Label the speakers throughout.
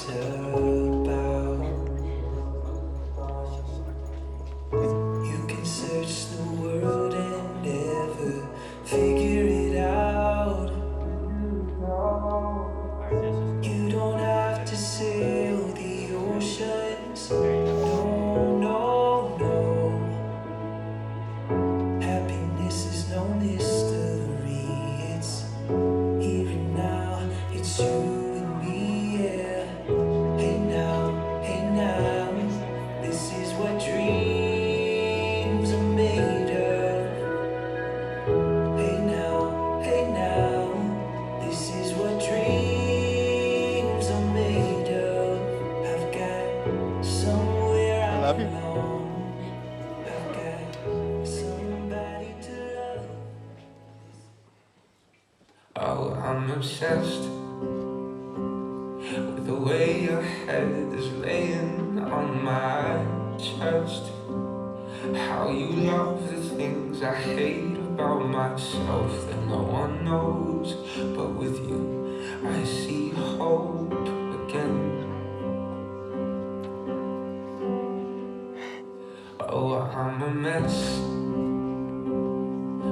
Speaker 1: it's about. You can search the world and never figure it out. You don't have to sail the oceans. No, no, no. Happiness is no mystery. It's here and now. It's you and me, yeah. Hey now, this is what dreams are made of. Hey now, this is what dreams are made of. I've got somewhere I belong. I've got somebody to love. Oh, I'm obsessed with the way your head is laying on my chest. How you love the things I hate about myself that no one knows. But with you, I see hope again. Oh, I'm a mess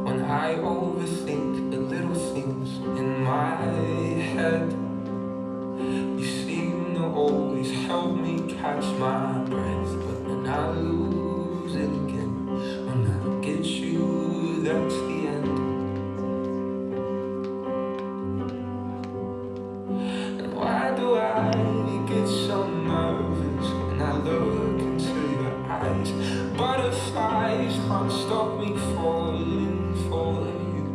Speaker 1: when I overthink the little things in my head. You seem to always help me catch my breath, but when I lose it again, when I get you, that's the end. And why do I get so nervous when I look into your eyes? Butterflies can't stop me falling for you.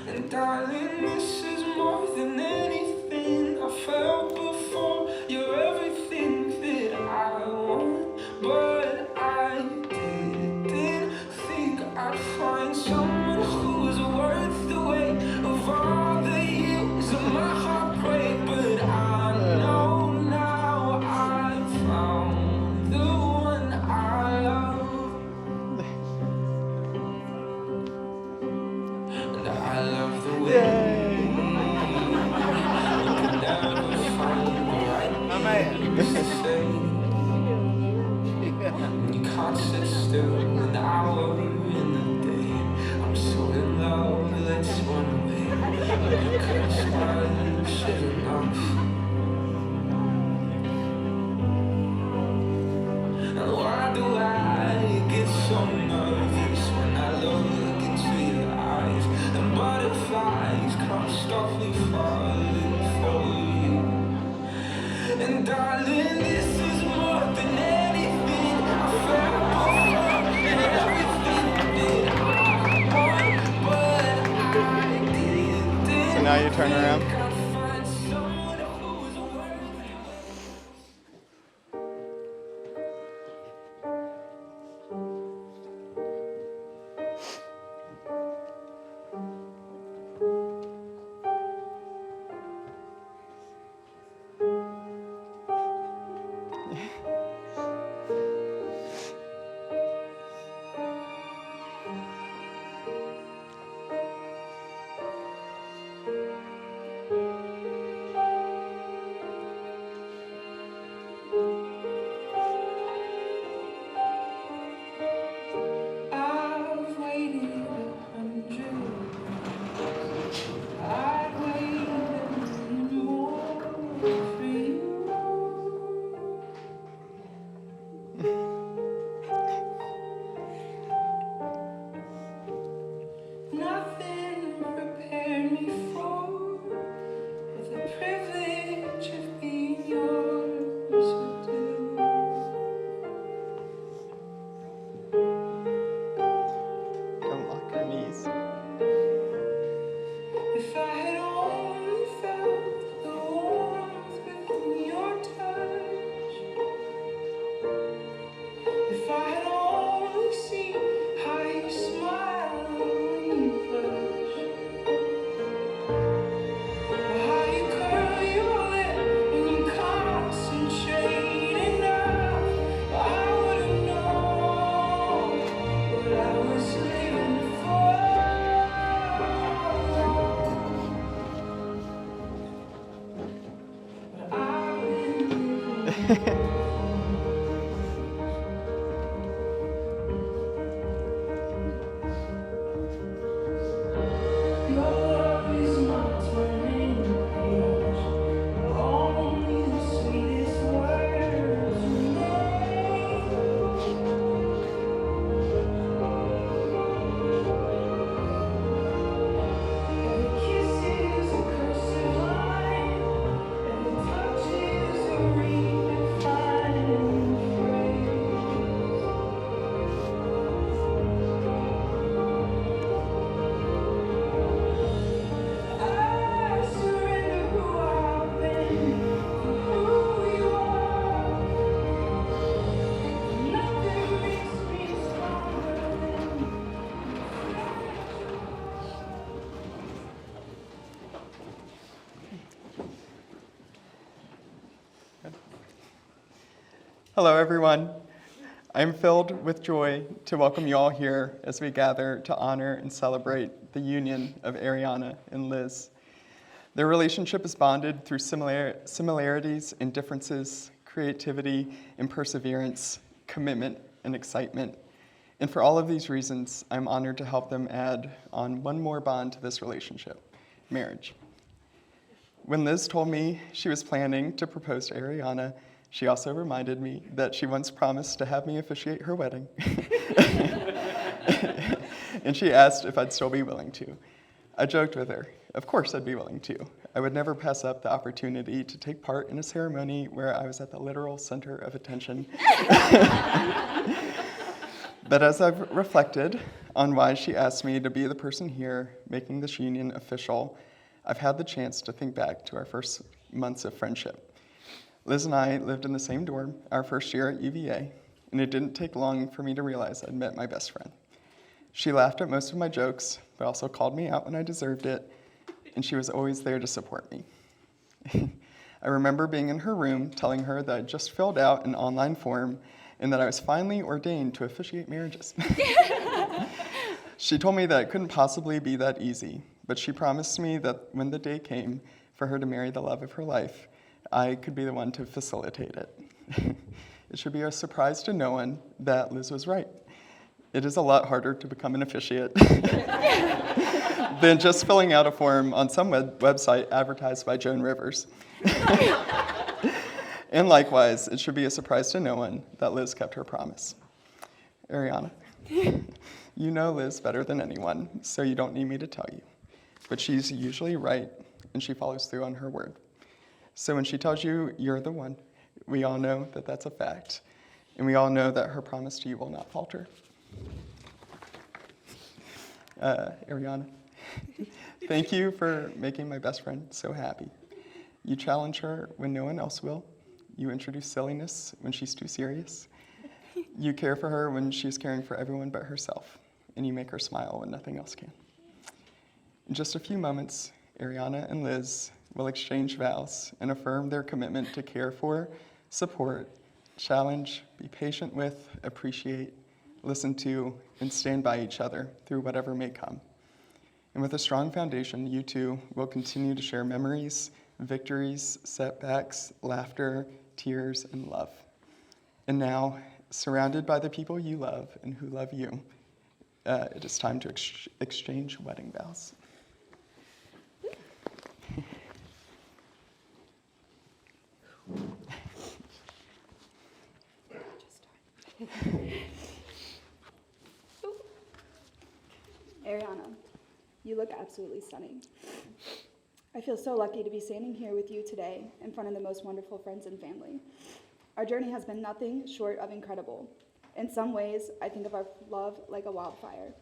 Speaker 1: And darling, this is more than anything I felt before. You're everything that I want, but I didn't think I'd find someone who was worth the weight of all the years of my heartbreak. But I know now I found the one I love. And I love the way you can't sit still an hour in the day. I'm so in love, let's run away. Because I should enough. And why do I get so nervous when I look into your eyes? And butterflies can't stop me falling for you. And darling, this is more than anything I felt before.
Speaker 2: Hello, everyone. I'm filled with joy to welcome you all here as we gather to honor and celebrate the union of Ariana and Liz. Their relationship is bonded through similarities and differences, creativity and perseverance, commitment and excitement. And for all of these reasons, I'm honored to help them add on one more bond to this relationship, marriage. When Liz told me she was planning to propose to Ariana, she also reminded me that she once promised to have me officiate her wedding. And she asked if I'd still be willing to. I joked with her, of course I'd be willing to. I would never pass up the opportunity to take part in a ceremony where I was at the literal center of attention. But as I've reflected on why she asked me to be the person here making this union official, I've had the chance to think back to our first months of friendship. Liz and I lived in the same dorm our first year at UVA, and it didn't take long for me to realize I'd met my best friend. She laughed at most of my jokes, but also called me out when I deserved it, and she was always there to support me. I remember being in her room telling her that I just filled out an online form and that I was finally ordained to officiate marriages. She told me that it couldn't possibly be that easy, but she promised me that when the day came for her to marry the love of her life, I could be the one to facilitate it. It should be a surprise to no one that Liz was right. It is a lot harder to become an officiate than just filling out a form on some website advertised by Joan Rivers. And likewise, it should be a surprise to no one that Liz kept her promise. Ariana, you know Liz better than anyone, so you don't need me to tell you. But she's usually right, and she follows through on her word. So when she tells you you're the one, we all know that that's a fact. And we all know that her promise to you will not falter. Ariana, thank you for making my best friend so happy. You challenge her when no one else will. You introduce silliness when she's too serious. You care for her when she's caring for everyone but herself. And you make her smile when nothing else can. In just a few moments, Ariana and Liz will exchange vows and affirm their commitment to care for, support, challenge, be patient with, appreciate, listen to, and stand by each other through whatever may come. And with a strong foundation, you two will continue to share memories, victories, setbacks, laughter, tears, and love. And now, surrounded by the people you love and who love you, it is time to exchange wedding vows.
Speaker 3: Ariana, you look absolutely stunning. I feel so lucky to be standing here with you today in front of the most wonderful friends and family. Our journey has been nothing short of incredible. In some ways, I think of our love like a wildfire,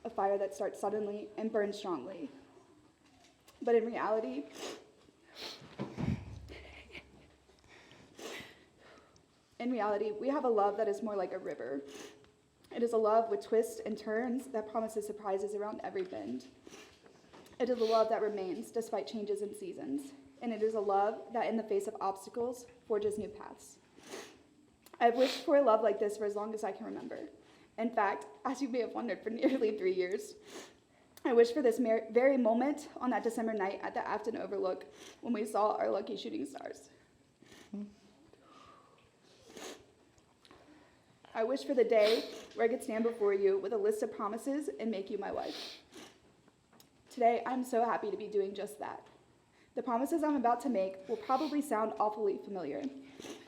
Speaker 3: a fire that starts suddenly and burns strongly. But in reality, we have a love that is more like a river. It is a love with twists and turns that promises surprises around every bend. It is a love that remains despite changes in seasons. And it is a love that in the face of obstacles forges new paths. I've wished for a love like this for as long as I can remember. In fact, as you may have wondered, for nearly 3 years. I wished for this very moment on that December night at the Afton Overlook when we saw our lucky shooting stars. I wish for the day where I could stand before you with a list of promises and make you my wife. Today, I'm so happy to be doing just that. The promises I'm about to make will probably sound awfully familiar.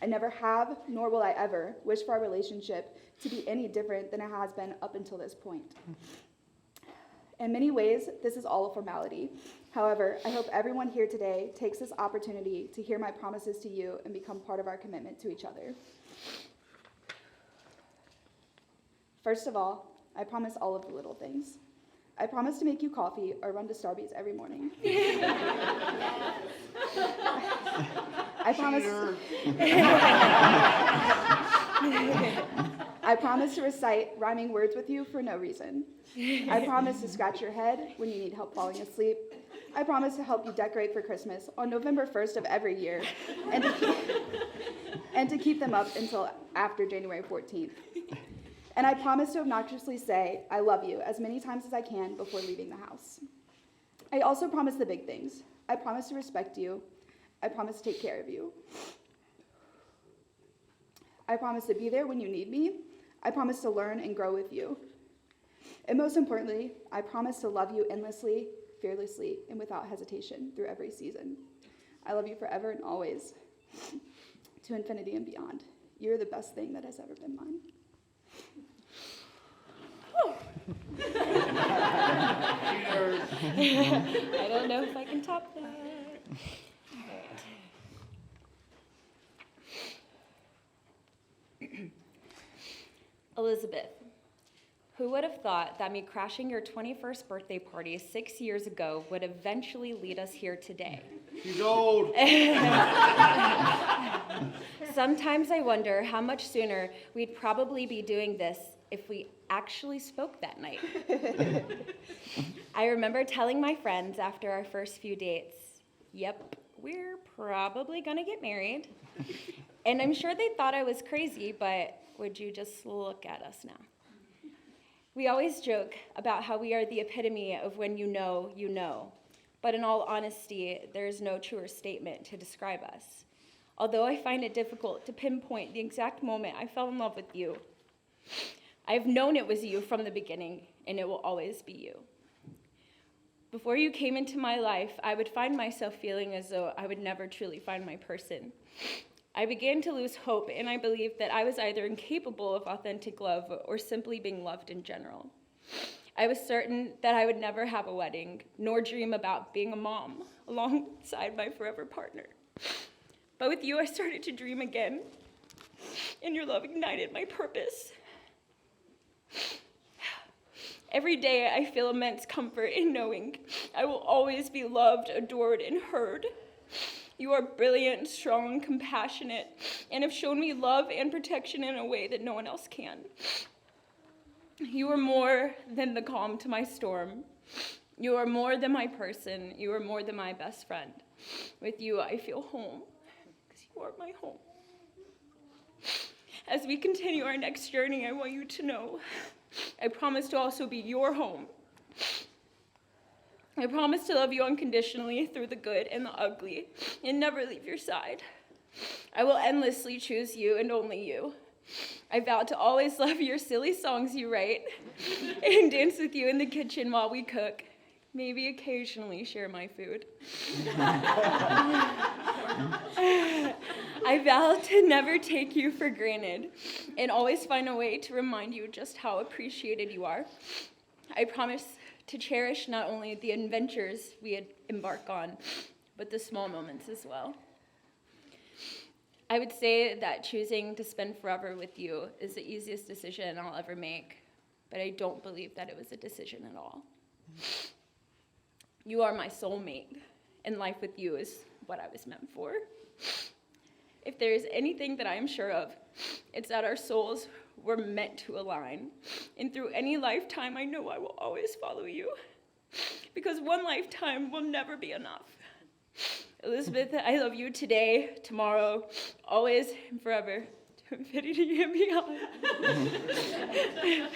Speaker 3: I never have, nor will I ever, wish for our relationship to be any different than it has been up until this point. In many ways, this is all a formality. However, I hope everyone here today takes this opportunity to hear my promises to you and become part of our commitment to each other. First of all, I promise all of the little things. I promise to make you coffee or run to Starbucks every morning. I promise. I promise to recite rhyming words with you for no reason. I promise to scratch your head when you need help falling asleep. I promise to help you decorate for Christmas on November 1st of every year, and to keep them up until after January 14th. And I promise to obnoxiously say, I love you, as many times as I can before leaving the house. I also promise the big things. I promise to respect you. I promise to take care of you. I promise to be there when you need me. I promise to learn and grow with you. And most importantly, I promise to love you endlessly, fearlessly, and without hesitation through every season. I love you forever and always, to infinity and beyond. You're the best thing that has ever been mine.
Speaker 4: I don't know if I can top that. Right. Elizabeth, who would have thought that me crashing your 21st birthday party 6 years ago would eventually lead us here today?
Speaker 5: She's old.
Speaker 4: Sometimes I wonder how much sooner we'd probably be doing this if we actually spoke that night. I remember telling my friends after our first few dates, yep, we're probably gonna get married. And I'm sure they thought I was crazy, but would you just look at us now? We always joke about how we are the epitome of when you know, you know. But in all honesty, there is no truer statement to describe us. Although I find it difficult to pinpoint the exact moment I fell in love with you, I've known it was you from the beginning, and it will always be you. Before you came into my life, I would find myself feeling as though I would never truly find my person. I began to lose hope, and I believed that I was either incapable of authentic love or simply being loved in general. I was certain that I would never have a wedding, nor dream about being a mom alongside my forever partner. But with you, I started to dream again, and your love ignited my purpose. Every day, I feel immense comfort in knowing I will always be loved, adored, and heard. You are brilliant, strong, compassionate, and have shown me love and protection in a way that no one else can. You are more than the calm to my storm. You are more than my person. You are more than my best friend. With you, I feel home, because you are my home. As we continue our next journey, I want you to know I promise to also be your home. I promise to love you unconditionally through the good and the ugly, and never leave your side. I will endlessly choose you and only you. I vow to always love your silly songs you write, and dance with you in the kitchen while we cook. Maybe occasionally share my food. I vow to never take you for granted, and always find a way to remind you just how appreciated you are. I promise to cherish not only the adventures we embark on, but the small moments as well. I would say that choosing to spend forever with you is the easiest decision I'll ever make, but I don't believe that it was a decision at all. You are my soulmate, and life with you is what I was meant for. If there is anything that I am sure of, it's that our souls were meant to align. And through any lifetime, I know I will always follow you, because one lifetime will never be enough. Elizabeth, I love you today, tomorrow, always, and forever, to infinity and beyond. I love you.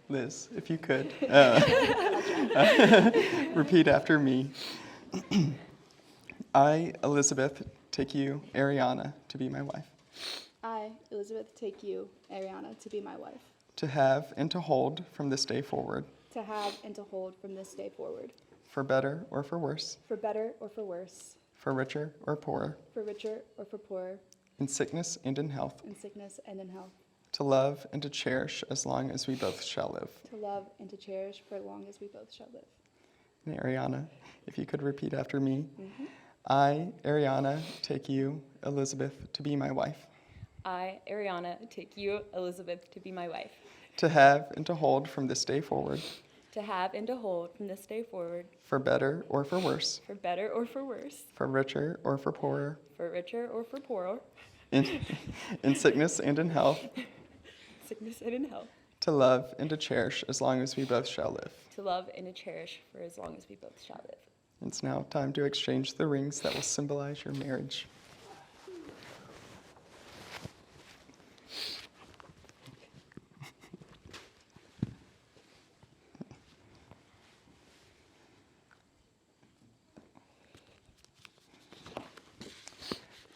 Speaker 2: Liz, if you could, repeat after me. I, Elizabeth, take you, Ariana, to be my wife,
Speaker 3: I, Elizabeth, take you, Ariana, to be my wife,
Speaker 2: to have and to hold from this day forward,
Speaker 3: to have and to hold from this day forward,
Speaker 2: for better or for worse,
Speaker 3: for better or for worse,
Speaker 2: for richer or poorer,
Speaker 3: for richer or for poorer,
Speaker 2: in sickness and in health,
Speaker 3: in sickness and in health,
Speaker 2: to love and to cherish as long as we both shall live.
Speaker 3: to love and to cherish for as long as we both shall live.
Speaker 2: And Ariana, if you could repeat after me.
Speaker 3: Mm-hmm.
Speaker 2: I, Ariana, take you, Elizabeth, to be my wife,
Speaker 4: I, Ariana, take you, Elizabeth, to be my wife,
Speaker 2: to have and to hold from this day forward,
Speaker 4: to have and to hold from this day forward,
Speaker 2: for better or for worse,
Speaker 4: for better or for worse,
Speaker 2: for richer or for poorer,
Speaker 4: for richer or for poorer,
Speaker 2: in sickness and in health,
Speaker 4: sickness and in health,
Speaker 2: to love and to cherish as long as we both shall live.
Speaker 4: to love and to cherish for as long as we both shall live.
Speaker 2: It's now time to exchange the rings that will symbolize your marriage.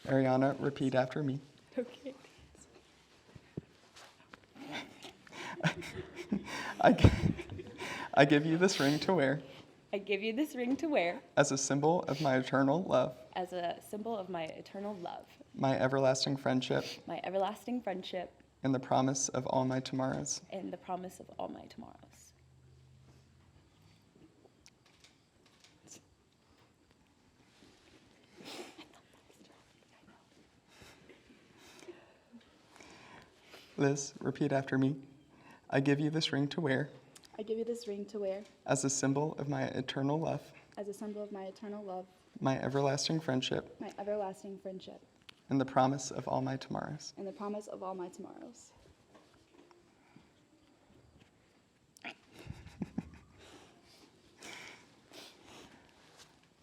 Speaker 2: Ariana, repeat after me.
Speaker 4: Okay.
Speaker 2: I give you this ring to wear
Speaker 4: I give you this ring to wear
Speaker 2: as a symbol of my eternal love,
Speaker 4: as a symbol of my eternal love,
Speaker 2: my everlasting friendship,
Speaker 4: my everlasting friendship,
Speaker 2: and the promise of all my tomorrows.
Speaker 4: and the promise of all my tomorrows.
Speaker 2: Liz, repeat after me. I give you this ring to wear
Speaker 3: I give you this ring to wear
Speaker 2: as a symbol of my eternal love,
Speaker 3: as a symbol of my eternal love,
Speaker 2: my everlasting friendship,
Speaker 3: my everlasting friendship,
Speaker 2: and the promise of all my tomorrows.
Speaker 3: and the promise of all my tomorrows.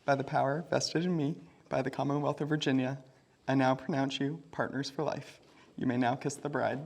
Speaker 2: By the power vested in me by the Commonwealth of Virginia, I now pronounce you partners for life. You may now kiss the bride.